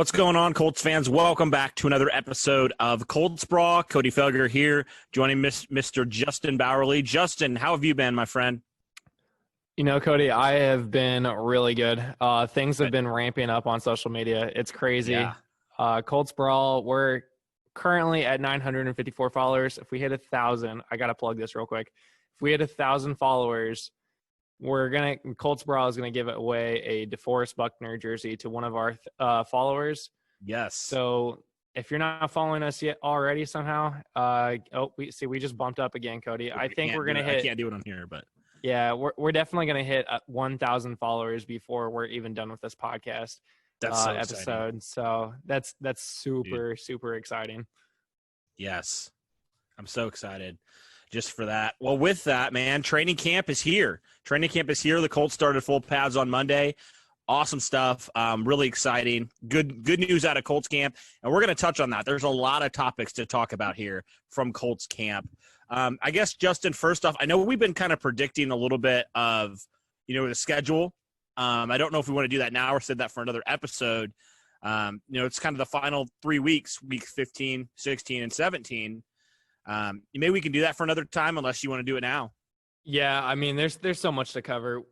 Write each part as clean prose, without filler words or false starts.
What's going on, Colts fans? Welcome back to another episode of Colts Brawl. Cody Felger here, joining Mr. Justin Bowerly. Justin, how have you been, my friend? You know, Cody, I have been really good. Things have been ramping up on social media. It's crazy. Yeah. Colts Brawl, we're currently at 954 followers. If we hit 1,000, I got to plug this real quick. If we hit 1,000 followers, Colts Brawl is going to give away a DeForest Buckner jersey to one of our followers. Yes. So if you're not following us yet already somehow, we just bumped up again, Cody. I think we're going to hit. I can't do it on here, but. Yeah, we're definitely going to hit 1,000 followers before we're even done with this podcast episode. So that's super exciting. Yes, I'm so excited just for that. Well, with that, man, training camp is here. The Colts started full pads on Monday. Awesome stuff. Really exciting. Good news out of Colts camp, and we're going to touch on that. There's a lot of topics to talk about here from Colts camp. I guess, Justin, first off, I know we've been kind of predicting a little bit of, the schedule. I don't know if we want to do that now or save that for another episode. It's kind of the final 3 weeks, week 15, 16, and 17. Maybe we can do that for another time unless you want to do it now. Yeah, I mean, there's so much to cover.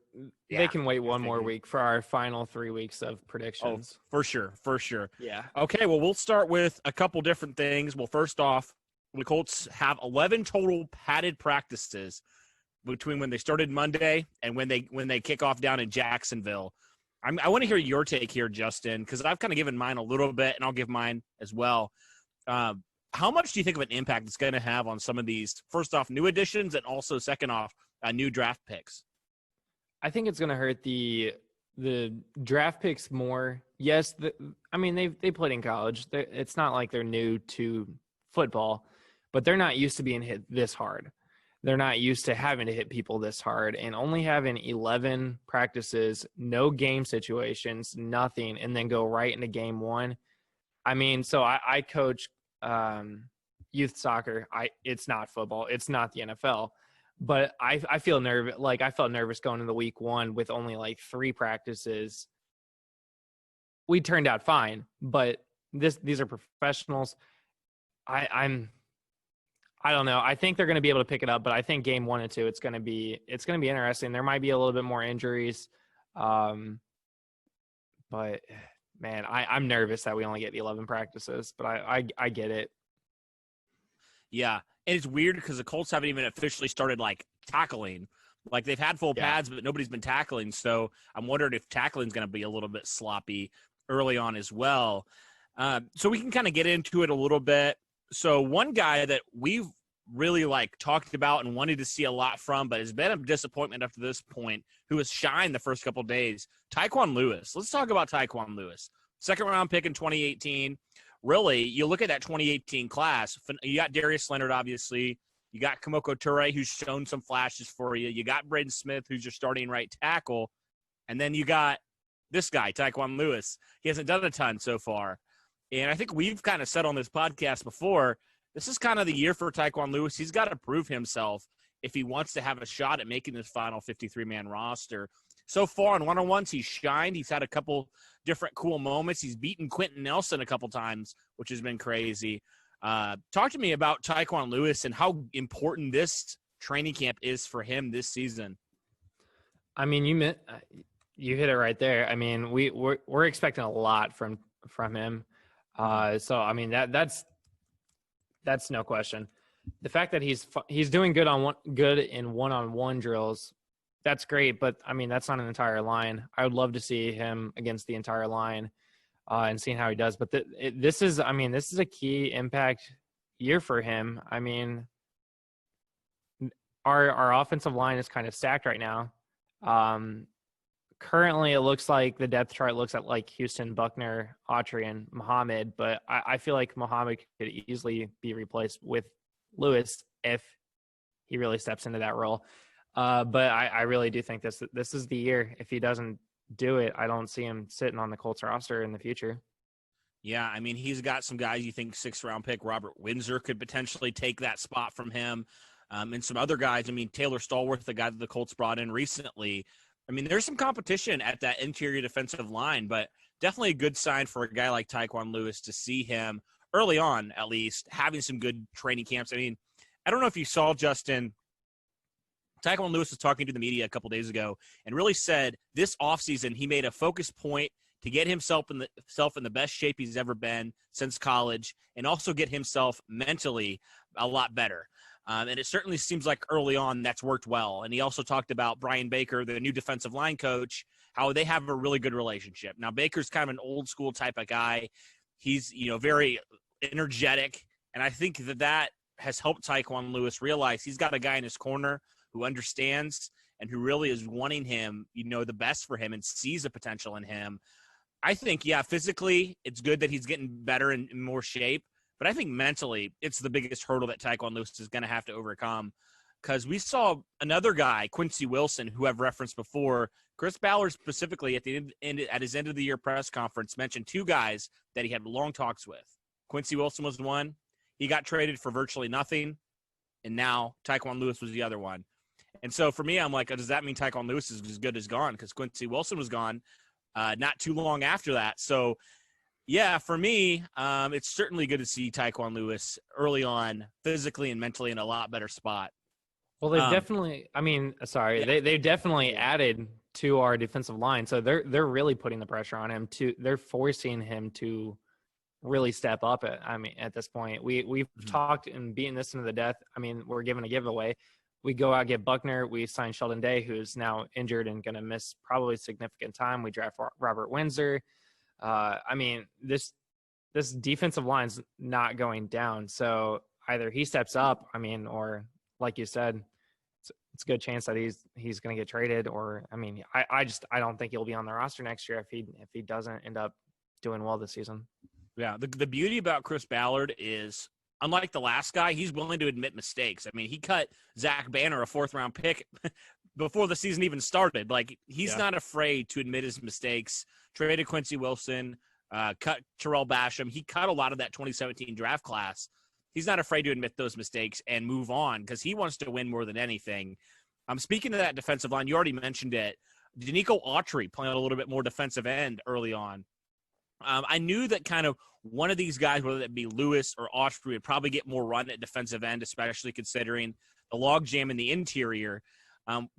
Yeah, they can wait one more week for our final 3 weeks of predictions. Oh, for sure. Yeah. Okay, well, we'll start with a couple different things. Well, first off, the Colts have 11 total padded practices between when they started Monday and when they kick off down in Jacksonville. I want to hear your take here, Justin, because I've kind of given mine a little bit, and I'll give mine as well. How much do you think of an impact it's going to have on some of these, first off, new additions, and also, second off, new draft picks? I think it's going to hurt the draft picks more. Yes, they played in college. It's not like they're new to football, but they're not used to being hit this hard. They're not used to having to hit people this hard, and only having 11 practices, no game situations, nothing, and then go right into game one. I mean, so I coach youth soccer. It's not football. It's not the NFL. But I feel nervous. Like, I felt nervous going into week one with only like 3 practices. We turned out fine, but these are professionals. I don't know. I think they're going to be able to pick it up, but I think game 1 and 2, it's going to be interesting. There might be a little bit more injuries. But man, I'm nervous that we only get the 11 practices, but I get it. Yeah. And it's weird because the Colts haven't even officially started like tackling. Like, they've had full pads, but nobody's been tackling. So I'm wondering if tackling is going to be a little bit sloppy early on as well. So we can kind of get into it a little bit. So one guy that we've really talked about and wanted to see a lot from, but has been a disappointment up to this point, who has shined the first couple of days, Tyquan Lewis. Let's talk about Tyquan Lewis. Second-round pick in 2018. Really, you look at that 2018 class, you got Darius Leonard, obviously. You got Kamoko Toure, who's shown some flashes for you. You got Braden Smith, who's your starting right tackle. And then you got this guy, Tyquan Lewis. He hasn't done a ton so far. And I think we've kind of said on this podcast before, this is kind of the year for Tyquan Lewis. He's got to prove himself if he wants to have a shot at making this final 53-man roster. So far in one-on-ones, he's shined. He's had a couple different cool moments. He's beaten Quentin Nelson a couple times, which has been crazy. Talk to me about Tyquan Lewis and how important this training camp is for him this season. I mean, you hit it right there. I mean, we're expecting a lot from him. So I mean that's no question. The fact that he's doing good in one-on-one drills, that's great. But I mean, that's not an entire line. I would love to see him against the entire line and seeing how he does. But this is a key impact year for him. I mean, our offensive line is kind of stacked right now. Currently, it looks like the depth chart looks at like Houston, Buckner, Autry, and Muhammad, but I feel like Muhammad could easily be replaced with Lewis if he really steps into that role. But I really do think this is the year. If he doesn't do it, I don't see him sitting on the Colts roster in the future. Yeah, I mean, he's got some guys you think 6th-round pick Robert Windsor could potentially take that spot from him. And some other guys, I mean, Taylor Stallworth, the guy that the Colts brought in recently. I mean, there's some competition at that interior defensive line, but definitely a good sign for a guy like Tyquan Lewis to see him early on, at least, having some good training camps. I mean, I don't know if you saw, Justin, Tyquan Lewis was talking to the media a couple days ago and really said this offseason he made a focus point to get himself in the best shape he's ever been since college, and also get himself mentally a lot better. And it certainly seems like early on that's worked well. And he also talked about Brian Baker, the new defensive line coach, how they have a really good relationship. Now, Baker's kind of an old school type of guy. He's, very energetic. And I think that has helped Tyquan Lewis realize he's got a guy in his corner who understands and who really is wanting him, the best for him and sees the potential in him. I think, physically it's good that he's getting better and in more shape. But I think mentally it's the biggest hurdle that Tyquan Lewis is going to have to overcome, because we saw another guy, Quincy Wilson, who I've referenced before. Chris Ballard specifically at his end of the year press conference mentioned two guys that he had long talks with. Quincy Wilson was one. He got traded for virtually nothing. And now Tyquan Lewis was the other one. And so for me, I'm like, does that mean Tyquan Lewis is as good as gone? Because Quincy Wilson was gone not too long after that. So, yeah, for me, it's certainly good to see Tyquan Lewis early on, physically and mentally in a lot better spot. Well, they've definitely. I mean, sorry, yeah. they've definitely added to our defensive line, so they're really putting the pressure on him to. They're forcing him to really step up. At this point, we've talked and beaten this into the death. I mean, we're giving a giveaway. We go out, get Buckner. We sign Sheldon Day, who's now injured and going to miss probably significant time. We draft Robert Windsor. This defensive line's not going down. So either he steps up, or like you said, it's a good chance that he's going to get traded. Or, I don't think he'll be on the roster next year if he doesn't end up doing well this season. Yeah. The beauty about Chris Ballard is, unlike the last guy, he's willing to admit mistakes. I mean, he cut Zach Banner, a 4th-round pick, before the season even started. Like, he's not afraid to admit his mistakes. Traded Quincy Wilson, cut Terrell Basham. He cut a lot of that 2017 draft class. He's not afraid to admit those mistakes and move on because he wants to win more than anything. Speaking of that defensive line, you already mentioned it. Danico Autry playing a little bit more defensive end early on. I knew that kind of one of these guys, whether it be Lewis or Autry, would probably get more run at defensive end, especially considering the logjam in the interior.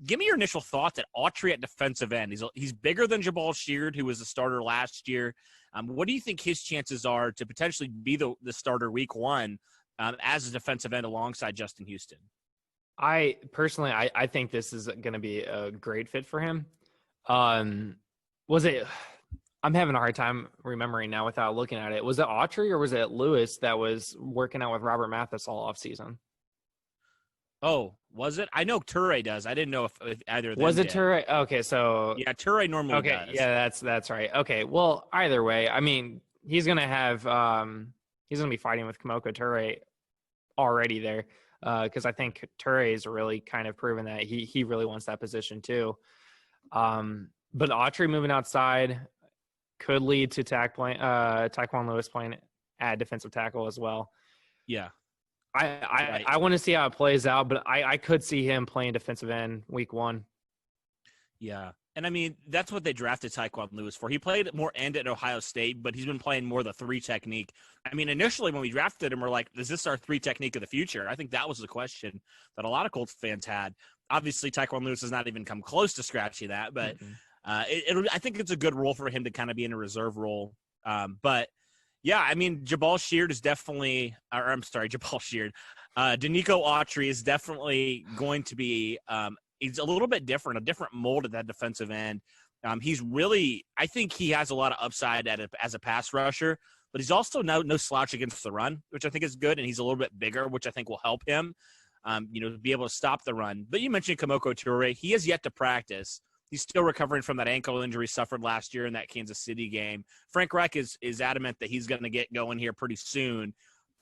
Give me your initial thoughts at Autry at defensive end. He's bigger than Jabal Sheard, who was the starter last year. What do you think his chances are to potentially be the starter week one as a defensive end alongside Justin Houston? I personally think this is going to be a great fit for him. I'm having a hard time remembering now without looking at it. Was it Autry or was it Lewis that was working out with Robert Mathis all offseason? Oh, was it? I know Toure does. I didn't know if either of them was it did. Toure? Okay, so yeah, Toure normally does. Yeah, that's right. Okay, well, either way, he's gonna have he's gonna be fighting with Kamoko Toure already there because I think Toure is really kind of proven that he really wants that position too. But Autry moving outside could lead to Tyquan Lewis playing at defensive tackle as well. Yeah. I want to see how it plays out, but I could see him playing defensive end week one. Yeah. And that's what they drafted Tyquan Lewis for. He played more end at Ohio State, but he's been playing more the 3 technique. Initially when we drafted him, we're like, is this our 3 technique of the future? I think that was the question that a lot of Colts fans had. Obviously, Tyquan Lewis has not even come close to scratching that, but I think it's a good role for him to kind of be in a reserve role. But yeah, Jabal Sheard is definitely, Jabal Sheard. Danico Autry is definitely going to be, he's a little bit different, a different mold at that defensive end. He's really, I think he has a lot of upside as a pass rusher, but he's also no slouch against the run, which I think is good. And he's a little bit bigger, which I think will help him, to be able to stop the run. But you mentioned Kamoko Toure. He has yet to practice. He's still recovering from that ankle injury suffered last year in that Kansas City game. Frank Reich is adamant that he's going to get going here pretty soon.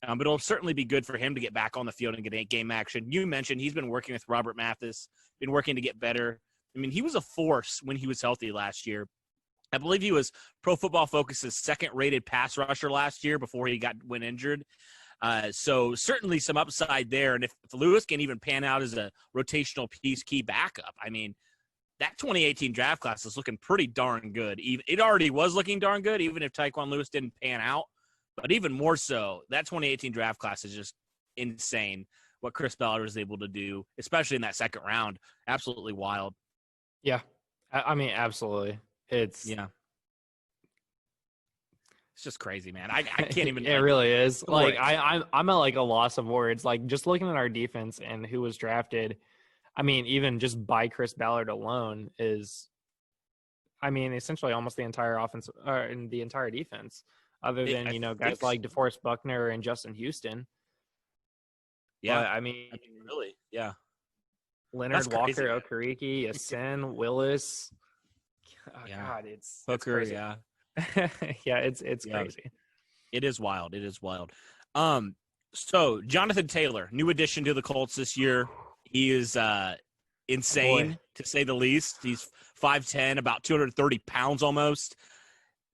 But it'll certainly be good for him to get back on the field and get game action. You mentioned he's been working with Robert Mathis, been working to get better. He was a force when he was healthy last year. I believe he was Pro Football Focus's second-rated pass rusher last year before he went injured. So certainly some upside there. And if Lewis can even pan out as a rotational piece, key backup, that 2018 draft class is looking pretty darn good. It already was looking darn good, even if Tyquan Lewis didn't pan out. But even more so, that 2018 draft class is just insane what Chris Ballard was able to do, especially in that second round. Absolutely wild. Yeah. I mean, absolutely. It's just crazy, man. I can't even. It really is. Like I'm at like a loss of words. Like just looking at our defense and who was drafted. I mean, even just by Chris Ballard alone is, I mean, essentially almost the entire offense and the entire defense, other than guys like DeForest Buckner and Justin Houston. Yeah, but, I mean, really, yeah. Leonard Walker, Okereke, Yasin, Willis. Oh, yeah. God, it's Hooker, crazy. yeah. Yeah, it's crazy. It is wild. It is wild. So Jonathan Taylor, new addition to the Colts this year. He is insane, to say the least. He's 5'10", about 230 pounds almost.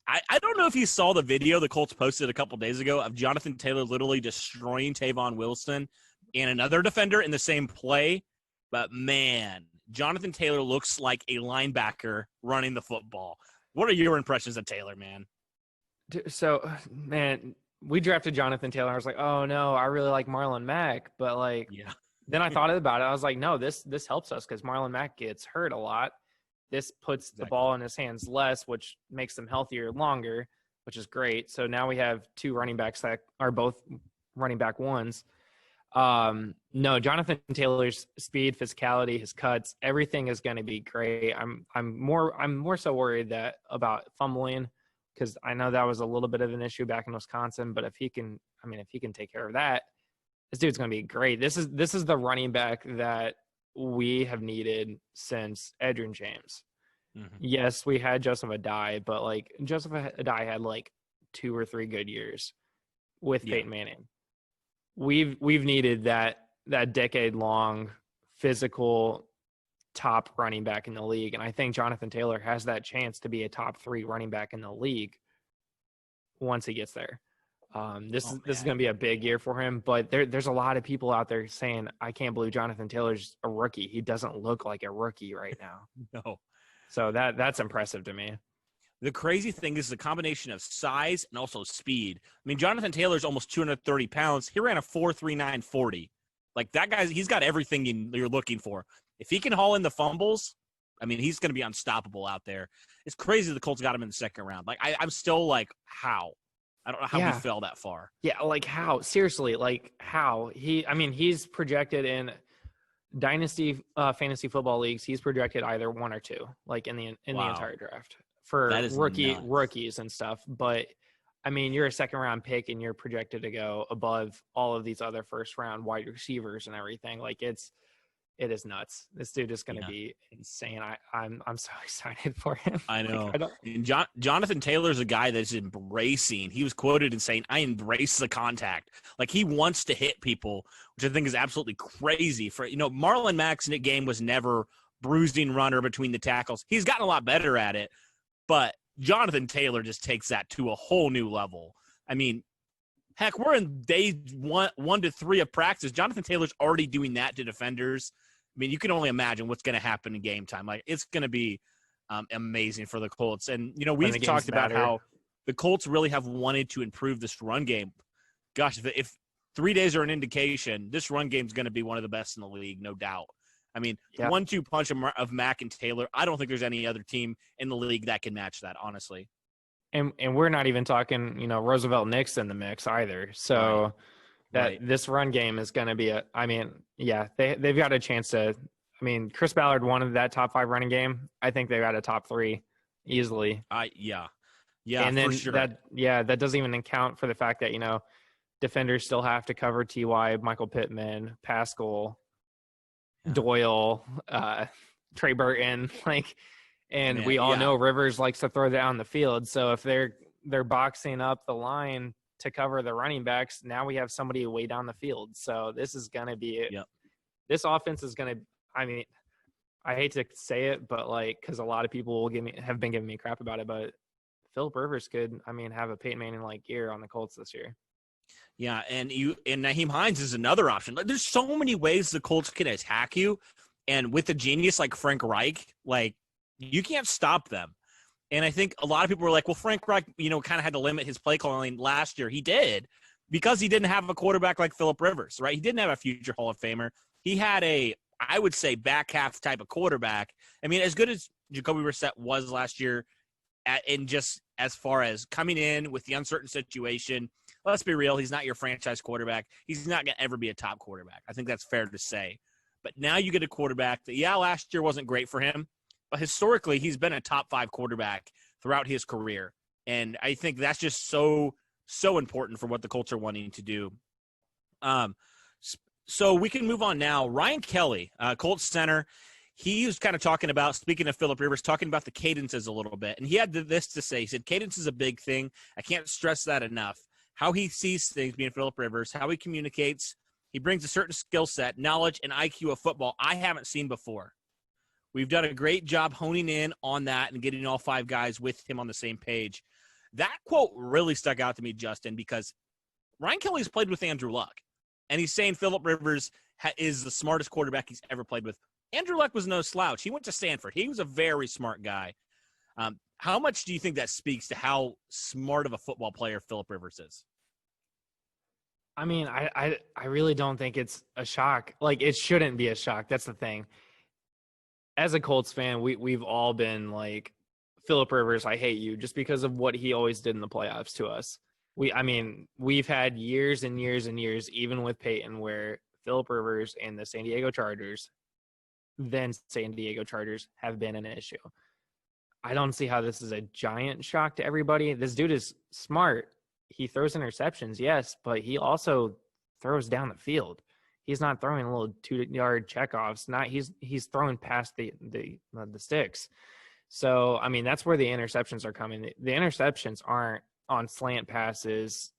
I don't know if you saw the video the Colts posted a couple days ago of Jonathan Taylor literally destroying Tavon Wilson and another defender in the same play. But, man, Jonathan Taylor looks like a linebacker running the football. What are your impressions of Taylor, man? So, man, we drafted Jonathan Taylor. I was like, oh, no, I really like Marlon Mack. But, like, then I thought about it. I was like, no, this helps us because Marlon Mack gets hurt a lot. This puts the ball in his hands less, which makes them healthier longer, which is great. So now we have two running backs that are both running back ones. No, Jonathan Taylor's speed, physicality, his cuts, everything is going to be great. I'm more so worried about fumbling because I know that was a little bit of an issue back in Wisconsin. But if he can take care of that, this dude's going to be great. This is the running back that we have needed since Edgerrin James. Mm-hmm. Yes, we had Joseph Adai, but like Joseph Adai had like 2 or 3 good years with Peyton Manning. We've needed that decade-long physical top running back in the league, and I think Jonathan Taylor has that chance to be a top 3 running back in the league once he gets there. This is going to be a big year for him, but there's a lot of people out there saying, I can't believe Jonathan Taylor's a rookie. He doesn't look like a rookie right now. No. So that's impressive to me. The crazy thing is the combination of size and also speed. I mean, Jonathan Taylor's almost 230 pounds. He ran a 4.39 40. Like that guy's, he's got everything you're looking for. If he can haul in the fumbles, I mean, he's going to be unstoppable out there. It's crazy the Colts got him in the second round. Like I'm still like, how? I don't know how he fell that far. Yeah, like how? Seriously, like how? He's projected in dynasty fantasy football leagues. He's projected either 1 or 2, like in the entire draft for rookies and stuff. But I mean, you're a second round pick and you're projected to go above all of these other first round wide receivers and everything. Like it is nuts. This dude is going to be insane. I'm so excited for him. I know. And Jonathan Taylor's a guy that's embracing. He was quoted in saying, "I embrace the contact." Like he wants to hit people, which I think is absolutely crazy. For Marlon Mack's game was never bruising runner between the tackles. He's gotten a lot better at it, but Jonathan Taylor just takes that to a whole new level. I mean, heck, we're in day 1 to 3 of practice. Jonathan Taylor's already doing that to defenders. I mean, you can only imagine what's going to happen in game time. Like, it's going to be amazing for the Colts. And, we've talked about how the Colts really have wanted to improve this run game. Gosh, if 3 days are an indication, this run game is going to be one of the best in the league, no doubt. I mean, the 1-2 punch of Mack and Taylor, I don't think there's any other team in the league that can match that, honestly. And we're not even talking, Roosevelt Nix in the mix either. So this run game is going to be they've got a chance to. I mean, Chris Ballard wanted that top 5 running game. I think they've got a top 3 easily. Yeah, and then for sure. That doesn't even account for the fact that defenders still have to cover Ty, Michael Pittman, Pascal, Doyle, Trey Burton, we all know Rivers likes to throw down the field. So if they're boxing up the line to cover the running backs, now we have somebody way down the field. So this is going to be this offense is going to, I hate to say it, but because a lot of people have been giving me crap about it, but Philip Rivers could, have a Peyton Manning year on the Colts this year. Yeah, and Nyheim Hines is another option. There's so many ways the Colts can attack you. And with a genius like Frank Reich, like, you can't stop them. And I think a lot of people were like, well, Frank Reich, kind of had to limit his play calling last year. He did, because he didn't have a quarterback like Phillip Rivers, right? He didn't have a future Hall of Famer. He had I would say, back half type of quarterback. I mean, as good as Jacoby Brissett was last year, in just as far as coming in with the uncertain situation, let's be real, he's not your franchise quarterback. He's not going to ever be a top quarterback. I think that's fair to say. But now you get a quarterback that, last year wasn't great for him, but historically he's been a top 5 quarterback throughout his career. And I think that's just so important for what the Colts are wanting to do. So we can move on now. Ryan Kelly, Colts center, he was kind of talking about, speaking of Phillip Rivers, talking about the cadences a little bit. And he had this to say. He said, cadence is a big thing. I can't stress that enough. How he sees things, being Phillip Rivers, how he communicates. He brings a certain skill set, knowledge, and IQ of football I haven't seen before. We've done a great job honing in on that and getting all 5 guys with him on the same page. That quote really stuck out to me, Justin, because Ryan Kelly's played with Andrew Luck. And he's saying Phillip Rivers is the smartest quarterback he's ever played with. Andrew Luck was no slouch. He went to Stanford. He was a very smart guy. How much do you think that speaks to how smart of a football player Phillip Rivers is? I mean, I really don't think it's a shock. Like, it shouldn't be a shock. That's the thing. As a Colts fan, we've all been like, Phillip Rivers, I hate you, just because of what he always did in the playoffs to us. We've had years and years and years, even with Peyton, where Phillip Rivers and the San Diego Chargers, then San Diego Chargers, have been an issue. I don't see how this is a giant shock to everybody. This dude is smart. He throws interceptions, yes, but he also throws down the field. He's not throwing little 2-yard checkoffs. He's throwing past the sticks. So, I mean, that's where the interceptions are coming. The interceptions aren't on slant passes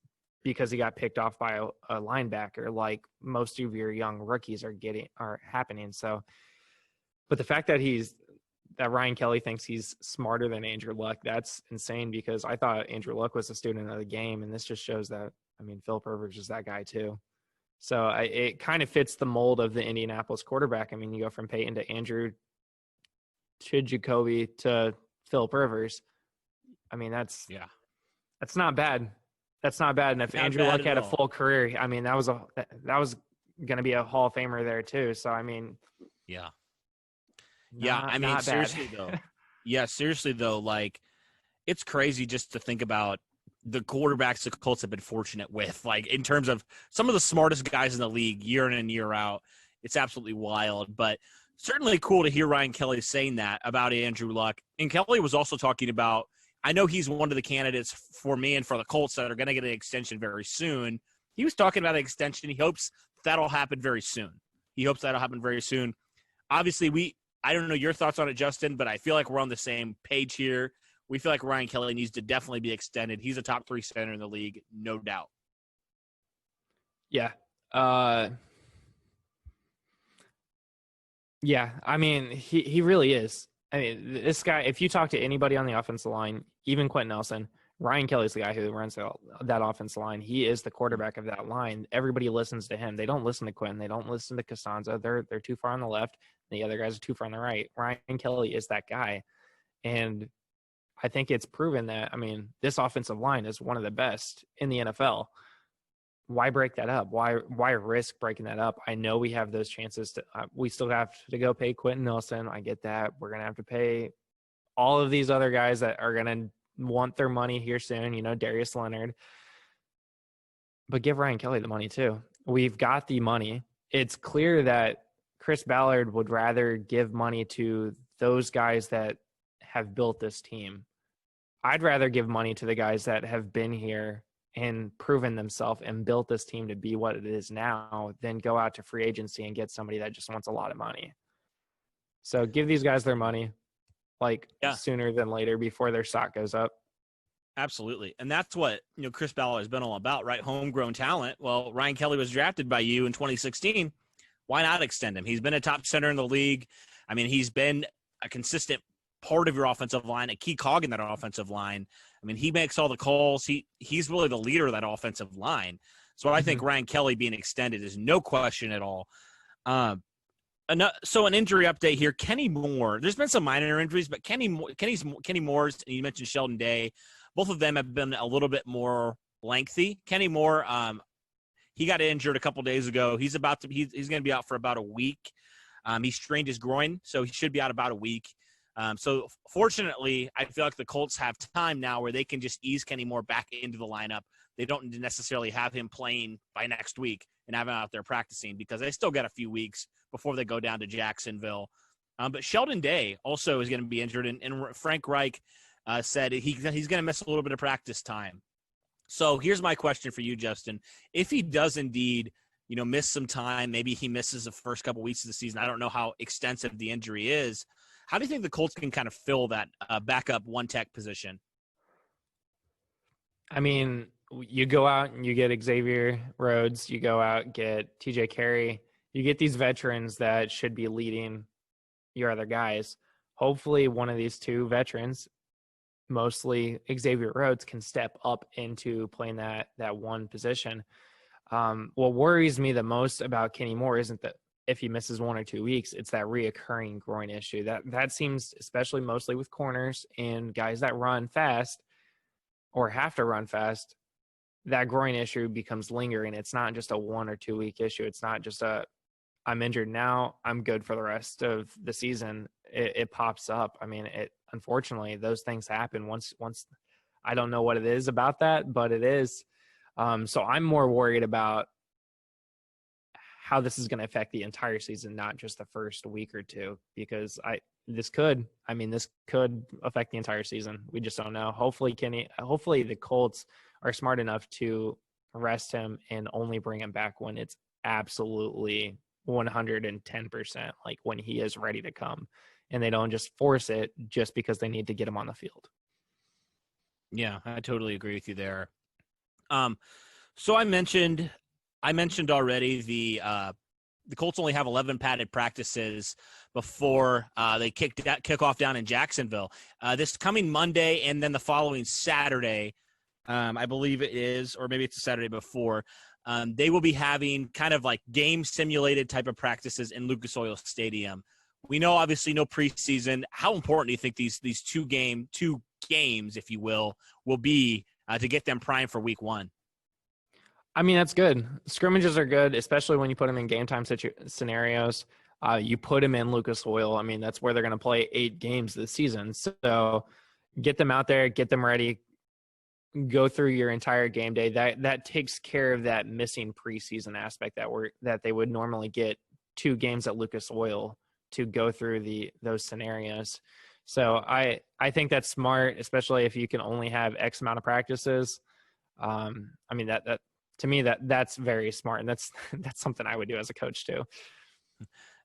because he got picked off by a linebacker, like most of your young rookies are happening. So, but the fact that Ryan Kelly thinks he's smarter than Andrew Luck, that's insane, because I thought Andrew Luck was a student of the game, and this just shows that, Phillip Rivers is that guy too. So it kind of fits the mold of the Indianapolis quarterback. I mean, you go from Peyton to Andrew to Jacoby to Phillip Rivers. I mean, that's not bad. That's not bad. And if Andrew Luck had a full career, that was going to be a Hall of Famer there too. So, seriously though, like, it's crazy just to think about the quarterbacks the Colts have been fortunate with, like, in terms of some of the smartest guys in the league year in and year out. It's absolutely wild, but certainly cool to hear Ryan Kelly saying that about Andrew Luck. And Kelly was also talking about, I know he's one of the candidates for me and for the Colts that are going to get an extension very soon. He was talking about an extension. He hopes that'll happen very soon. Obviously, I don't know your thoughts on it, Justin, but I feel like we're on the same page here. We feel like Ryan Kelly needs to definitely be extended. He's a top 3 center in the league, no doubt. Yeah. He really is. This guy, if you talk to anybody on the offensive line, even Quentin Nelson, Ryan Kelly's the guy who runs that offensive line. He is the quarterback of that line. Everybody listens to him. They don't listen to Quentin. They don't listen to Costanza. They're too far on the left. The other guys are too far on the right. Ryan Kelly is that guy. And I think it's proven that, this offensive line is one of the best in the NFL. Why break that up? Why risk breaking that up? I know we have those chances we still have to go pay Quentin Nelson. I get that. We're going to have to pay all of these other guys that are going to want their money here soon, Darius Leonard. But give Ryan Kelly the money too. We've got the money. It's clear that Chris Ballard would rather give money to those guys that have built this team. I'd rather give money to the guys that have been here and proven themselves and built this team to be what it is now than go out to free agency and get somebody that just wants a lot of money. So give these guys their money sooner than later before their stock goes up. Absolutely. And that's what, Chris Ballard has been all about, right? Homegrown talent. Well, Ryan Kelly was drafted by you in 2016. Why not extend him? He's been a top center in the league. He's been a consistent part of your offensive line, a key cog in that offensive line. He makes all the calls. He's really the leader of that offensive line. So I think Ryan Kelly being extended is no question at all. So an injury update here. Kenny Moore. There's been some minor injuries, but Kenny Moore's, and you mentioned Sheldon Day. Both of them have been a little bit more lengthy. Kenny Moore, he got injured a couple days ago. He's going to be out for about a week. He strained his groin, so he should be out about a week. So fortunately, I feel like the Colts have time now where they can just ease Kenny Moore back into the lineup. They don't necessarily have him playing by next week and have him out there practicing because they still got a few weeks before they go down to Jacksonville. But Sheldon Day also is going to be injured, and Frank Reich said he's going to miss a little bit of practice time. So here's my question for you, Justin. If he does indeed, miss some time, maybe he misses the first couple weeks of the season. I don't know how extensive the injury is. How do you think the Colts can kind of fill that backup one tech position? I mean, you go out and you get Xavier Rhodes, you go out and get TJ Carey, you get these veterans that should be leading your other guys. Hopefully one of these two veterans, mostly Xavier Rhodes, can step up into playing that one position. What worries me the most about Kenny Moore isn't that if he misses 1 or 2 weeks, it's that reoccurring groin issue. That seems, especially mostly with corners and guys that run fast or have to run fast, that groin issue becomes lingering. It's not just a 1 or 2 week issue. It's not just I'm injured now, I'm good for the rest of the season. It pops up. I mean, unfortunately, those things happen once. I don't know what it is about that, but it is. So I'm more worried about how this is going to affect the entire season, not just the first week or two, because this could affect the entire season. We just don't know. Hopefully the Colts are smart enough to rest him and only bring him back when it's absolutely 110%, like when he is ready to come, and they don't just force it just because they need to get him on the field. Yeah, I totally agree with you there. So I mentioned already the Colts only have 11 padded practices before they kick off down in Jacksonville. This coming Monday and then the following Saturday, I believe it is, or maybe it's the Saturday before, they will be having kind of like game simulated type of practices in Lucas Oil Stadium. We know obviously no preseason. How important do you think these two games, if you will be to get them primed for week one? I mean, that's good. Scrimmages are good, especially when you put them in game time scenarios. You put them in Lucas Oil. I mean, that's where they're going to play 8 games this season. So get them out there, get them ready, go through your entire game day. That takes care of that missing preseason aspect that they would normally get 2 games at Lucas Oil to go through those scenarios. So I think that's smart, especially if you can only have X amount of practices. I mean, that to me, that's very smart, and that's something I would do as a coach too.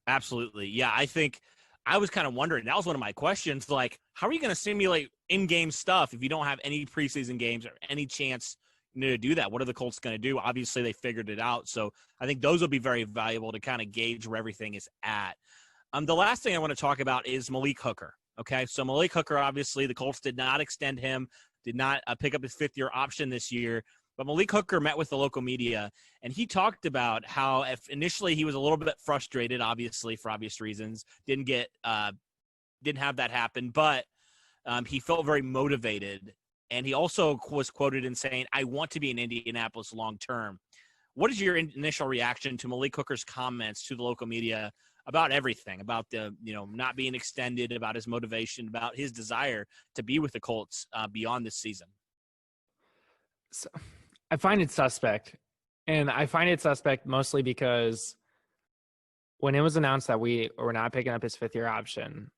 Absolutely. Yeah, I think I was kind of wondering, that was one of my questions, like, how are you going to simulate in-game stuff if you don't have any preseason games or any chance to do that? What are the Colts going to do? Obviously, they figured it out. So I think those will be very valuable to kind of gauge where everything is at. The last thing I want to talk about is Malik Hooker. Okay, so Malik Hooker, obviously, the Colts did not extend him, did not pick up his 5th-year option this year. But Malik Hooker met with the local media, and he talked about how if initially he was a little bit frustrated, obviously for obvious reasons, didn't have that happen, but he felt very motivated. And he also was quoted in saying, "I want to be in Indianapolis long term." What is your initial reaction to Malik Hooker's comments to the local media about everything, about the not being extended, about his motivation, about his desire to be with the Colts beyond this season? So, I find it suspect, and I find it suspect mostly because when it was announced that we were not picking up his 5th-year option,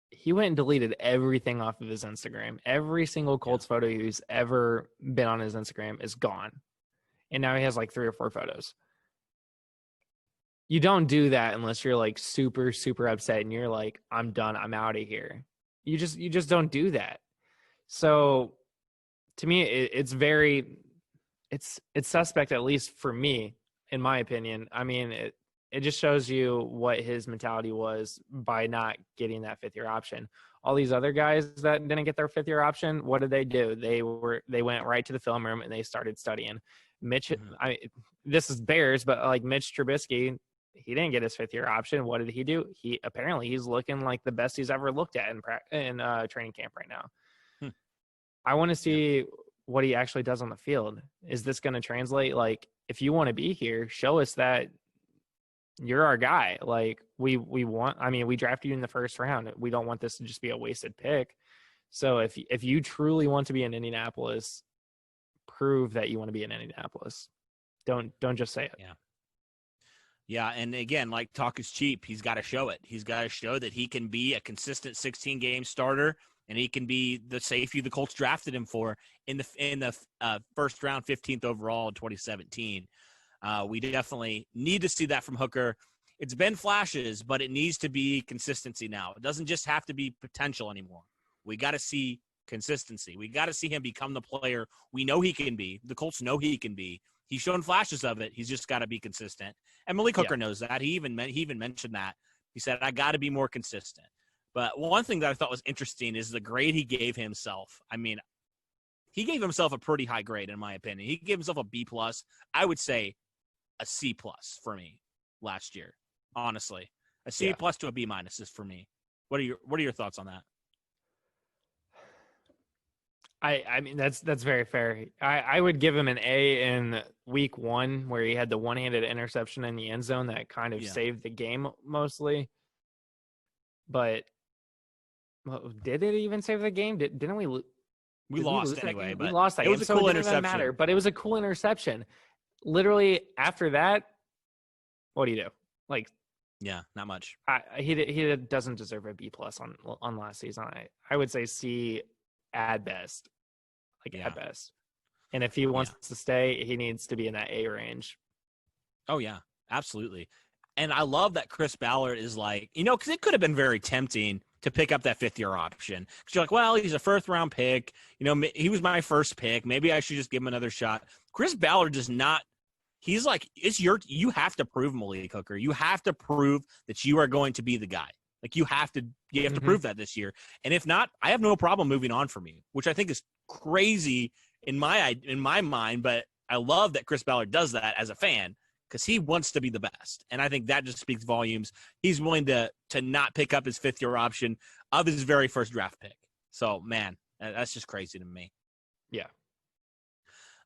he went and deleted everything off of his Instagram. Every single Colts photo he's ever been on his Instagram is gone, and now he has like 3 or 4 photos. You don't do that unless you're like super, super upset and you're like, I'm done, I'm out of here. You just don't do that. So to me, it's suspect, at least for me, in my opinion. I mean, it just shows you what his mentality was by not getting that 5th-year option. All these other guys that didn't get their 5th-year option, what did they do? They went right to the film room and they started studying. This is Bears, but like Mitch Trubisky he didn't get his 5th-year option. What did he do? He's looking like the best he's ever looked at in training camp right now. I want to see what he actually does on the field. Is this going to translate? Like, if you want to be here, show us that you're our guy. Like, we drafted you in the 1st round. We don't want this to just be a wasted pick. So if you truly want to be in Indianapolis, prove that you want to be in Indianapolis. Don't just say it. Yeah, and again, like, talk is cheap. He's got to show it. He's got to show that he can be a consistent 16-game starter, and he can be the safety the Colts drafted him for in the first round, 15th overall in 2017. We definitely need to see that from Hooker. It's been flashes, but it needs to be consistency now. It doesn't just have to be potential anymore. We got to see consistency. We got to see him become the player we know he can be. The Colts know he can be. He's shown flashes of it. He's just got to be consistent. And Malik Hooker knows that. He even mentioned that. He said, I got to be more consistent. But one thing that I thought was interesting is the grade he gave himself. I mean, he gave himself a pretty high grade, in my opinion. He gave himself a B+. I would say a C+ for me last year, honestly. A C+ to a B- is for me. What are your thoughts on that? I mean, that's very fair. I would give him an A in week 1, where he had the one-handed interception in the end zone that kind of saved the game mostly. But did it even save the game? Didn't we? We lost anyway. But we lost that game. It was a cool interception. But it was a cool interception. Literally after that, what do you do? Like, not much. He doesn't deserve a B+ on last season. I would say C at best. At best. And if he wants to stay, he needs to be in that A range. Oh, yeah, absolutely. And I love that Chris Ballard is like, because it could have been very tempting to pick up that 5th-year option. Because you're like, well, he's a 1st-round pick. He was my first pick. Maybe I should just give him another shot. Chris Ballard does not. He's like, you have to prove, Malik Hooker. You have to prove that you are going to be the guy. Like, you have to prove that this year. And if not, I have no problem moving on from you, which I think is crazy in my mind. But I love that Chris Ballard does that as a fan, because he wants to be the best. And I think that just speaks volumes. He's willing to not pick up his 5th-year option of his very first draft pick. So, man, that's just crazy to me. Yeah.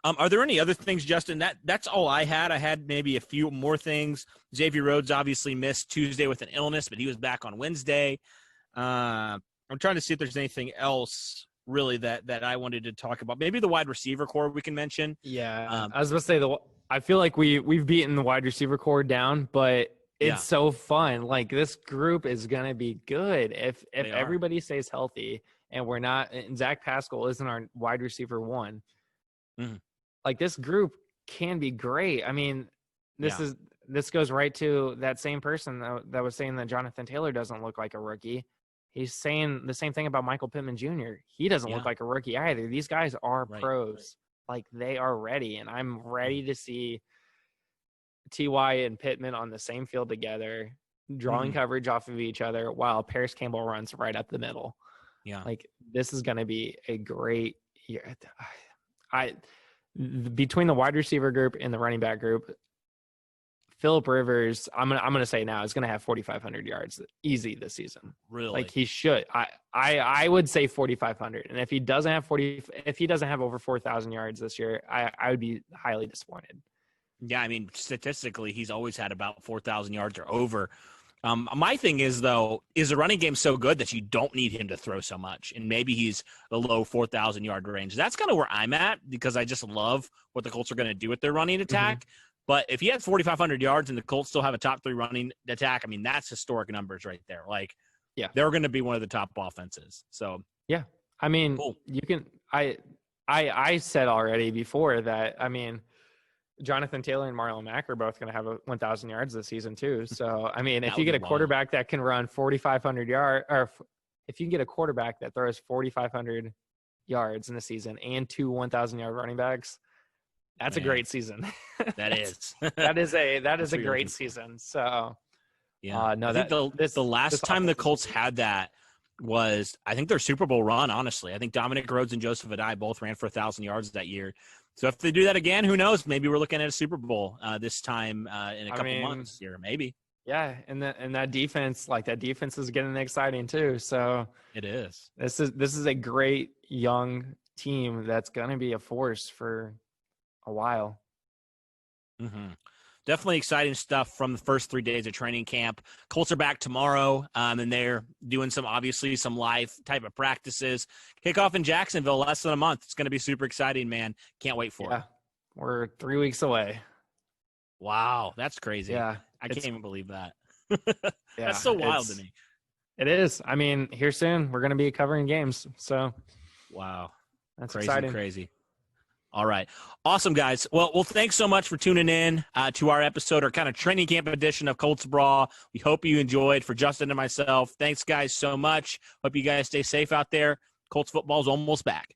Are there any other things, Justin? That's all I had. I had maybe a few more things. Xavier Rhodes obviously missed Tuesday with an illness, but he was back on Wednesday. I'm trying to see if there's anything else really that I wanted to talk about. Maybe the wide receiver core we can mention. Yeah, I was going to say I feel like we've beaten the wide receiver core down, but it's so fun. Like, this group is going to be good if everybody stays healthy, and Zach Pascal isn't our wide receiver 1. Mm-hmm. Like, this group can be great. I mean, this goes right to that same person that was saying that Jonathan Taylor doesn't look like a rookie. He's saying the same thing about Michael Pittman Jr. He doesn't look like a rookie either. These guys are pros. Like, they are ready, and I'm ready to see T.Y. and Pittman on the same field together, drawing coverage off of each other while Paris Campbell runs right up the middle. Yeah. Like, this is going to be a great year. Between the wide receiver group and the running back group, Phillip Rivers, I'm gonna say now, is gonna have 4,500 yards easy this season. Really? Like, he should. I would say 4,500. And if he doesn't have over 4,000 yards this year, I would be highly disappointed. Yeah, I mean, statistically, he's always had about 4,000 yards or over. My thing is, though, is the running game so good that you don't need him to throw so much, and maybe he's the low 4,000-yard range. That's kind of where I'm at, because I just love what the Colts are going to do with their running attack. But if he has 4,500 yards and the Colts still have a top 3 running attack, I mean, that's historic numbers right there. Like, they're going to be one of the top offenses. So, yeah, I mean, you can. I said already before that. I mean, Jonathan Taylor and Marlon Mack are both going to have 1,000 yards this season too. So, I mean, if you get a quarterback that can run 4,500 yards, or if you can get a quarterback that throws 4,500 yards in the season and 2 1,000-yard running backs, that's a great season. That is. that is a great season. So, yeah, no, the last time the Colts had that, was, I think, their Super Bowl run, honestly. I think Dominic Rhodes and Joseph Addai both ran for 1,000 yards that year. So if they do that again, who knows? Maybe we're looking at a Super Bowl this time in a couple months here, maybe. Yeah, and that defense, that defense is getting exciting too. So it is. This is a great young team that's going to be a force for a while. Mm-hmm. Definitely exciting stuff from the first 3 days of training camp. Colts are back tomorrow, and they're doing some live type of practices. Kickoff in Jacksonville, less than a month. It's going to be super exciting, man. Can't wait for it. We're 3 weeks away. Wow, that's crazy. Yeah, I can't even believe that. Yeah, that's so wild to me. It is. I mean, here soon we're going to be covering games. So, wow, that's crazy, exciting. All right. Awesome, guys. Well, thanks so much for tuning in to our episode, our kind of training camp edition of Colts Brawl. We hope you enjoyed. For Justin and myself, thanks, guys, so much. Hope you guys stay safe out there. Colts football's almost back.